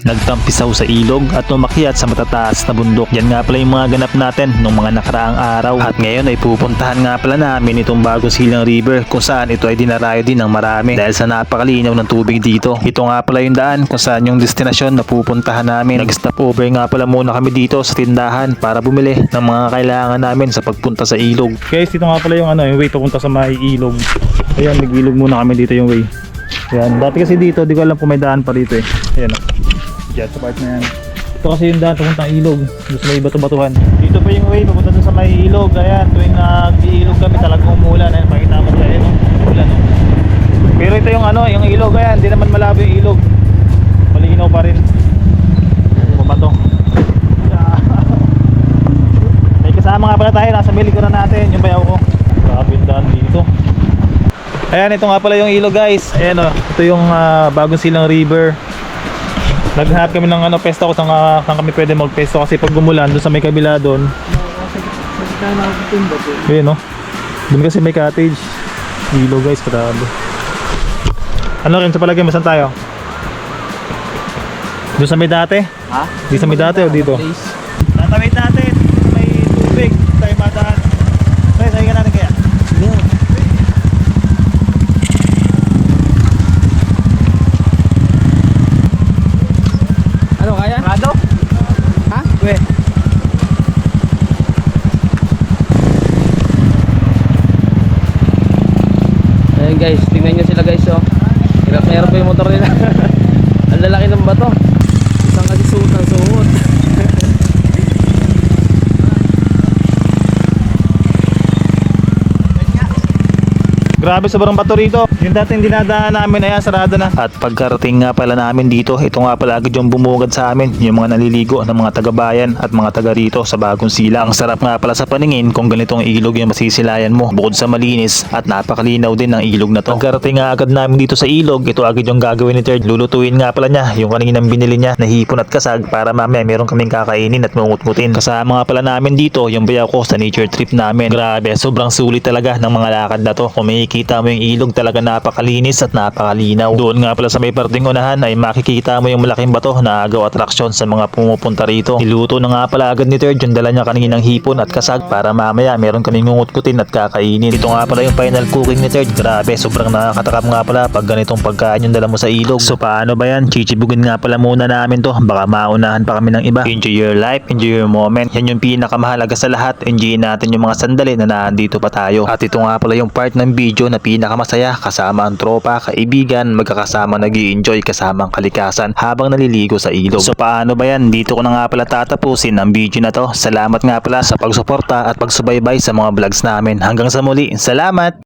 Nagtampisaw sa ilog at umakyat sa matataas na bundok. Yan nga pala yung mga ganap natin nung mga nakaraang araw. At ngayon ay pupuntahan nga pala namin itong Bagong Silang River kung saan ito ay dinarayo din ng marami dahil sa napakalinaw ng tubig dito. Ito nga pala yung daan kung saan yung destinasyon na pupuntahan namin. Nag-stop over nga pala muna kami dito sa tindahan para bumili ng mga kailangan namin sa pagpunta sa ilog. Guys, dito nga pala yung way papunta sa may ilog. Ayan, nag-ilog muna kami dito yung way. Ayan, dati kasi dito, di ko alam kung may daan pa dito eh. Ayan diyan sa part na yan. Ito kasi yung daan papuntang ilog. Gusto may bato-batuhan. Dito pa yung way papunta dun sa may ilog. Ayan, tuwing nag-iilog kami talagang umulan. Ayan, makita mo dyan, no? Umulan, no? Pero ito yung yung ilog. Ayan, hindi naman malabo yung ilog. Malinaw pa rin. Bumato. May kasama nga pala tayo. Nasa may likuran natin. Yung bayaw ko. Grabe yung daan dito. Ayan, ito nga pala yung ilog, guys. Ayan, ito yung Bagong Silang River. Naghanap kami ng pesto ko saan kami pwede magpesto kasi pag gumulan doon sa may kabila doon. Ayun, no? Doon kasi may cottage. Ilog, guys, grabe. Ano rin sa palagay mo, saan tayo? Doon sa may dati? Ha? Di sa may dati o dito? Tatawid natin. May tubig. Tayo madaan. Sa'yo ka natin kaya? Ano kaya? Rado? Ha? We. Ayan guys, tingnan nyo sila guys, oh. Hirap na hirap pa yung motor nila. Ang lalaki ng bato. Isang kasi suot ang suot. Grabe, sobrang bato rito. Yung dating dinadaan namin, ayan, sarado na. At pagkarating nga pala namin dito, ito nga pala agad yung bumugad sa amin, yung mga naliligo ng mga taga-bayan at mga taga rito sa Bagong Silang. Ang sarap nga pala sa paningin kung ganitong ilog yung masisilayan mo. Bukod sa malinis at napakalinaw din ng ilog na to. Pagkarating nga agad namin dito sa ilog, ito agad yung gagawin ni Third. Lulutuin nga pala niya yung kaninang binili niya na hipon at kasag para mamaya meron kaming kakainin at mungut-ngutin. Kasama nga pala namin dito yung bayaw ko sa nature trip namin. Grabe, sobrang sulit talaga ng mga lakad na to. Kung makikita mo yung ilog, talaga napakalinis at napakalinaw. Doon nga pala sa may parting unahan ay makikita mo yung malaking bato na agaw atraksyon sa mga pumupunta rito. Niluto na nga pala agad ni Third yung dala niya kaninang hipon at kasag para mamaya meron kaming ngungut-ngutin at kakainin. Ito nga pala yung final cooking ni Third. Grabe, sobrang nakakatakam nga pala pag ganitong pagkain yung dala mo sa ilog. So paano ba yan? Chichibugin nga pala muna namin to. Baka maunahan pa kami ng iba. Enjoy your life, enjoy your moment. Yan yung pinakamahalaga sa lahat. Enjoy natin yung mga sandali na nandito pa tayo. At ito nga pala yung part ng video na pinakamasaya, kasama ang tropa, kaibigan, magkakasama nag-i-enjoy kasama ang kalikasan habang naliligo sa ilog. So paano ba yan? Dito ko na nga pala tatapusin ang video na to. Salamat nga pala sa pagsuporta at pagsubaybay sa mga vlogs namin. Hanggang sa muli, salamat!